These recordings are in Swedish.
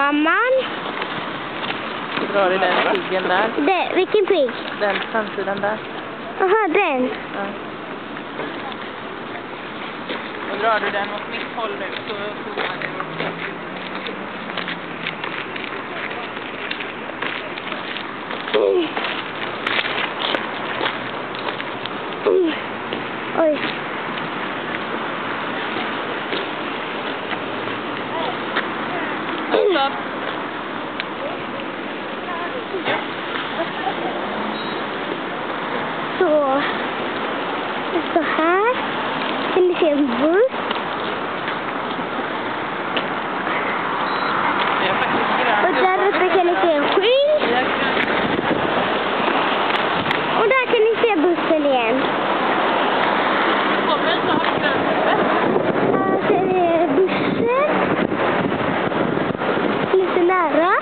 mamman. Drar i den piggen där. Vilken pigg? Den framsidan där. Jaha, den. Ja. Och drar du den åt mitt håll nu så får man det. Oj. Stopp. Så här kan ni se en buss. Och där uppe kan ni se en skylt. Och där kan ni se bussen igen. Kommer snart. Här ser ni bussen. Lite nära.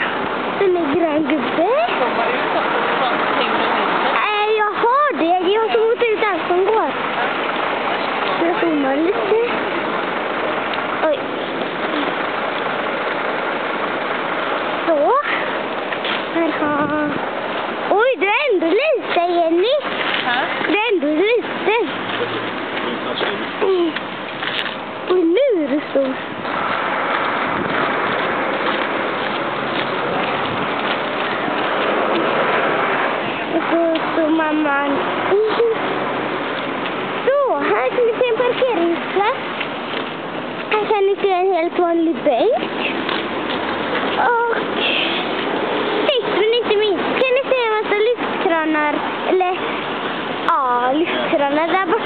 Den är grön gubbe. Kommer du så tänker du inte? Nej, jag har det. Jag har tagit ut allt som går. Jag zoomar lite. Oj. Så. Här har... Oj, du är ändå lite, Jenny. Här? Du är ändå lite. Oj, nu är det stor. Och så står mamman. Så, här kan ni se en parkeringsplats. Här kan ni se en helt vanlig bänk. Och sist men inte minst kan ni se en massa lyftkranar. Eller, ja, lyftkranar där borta.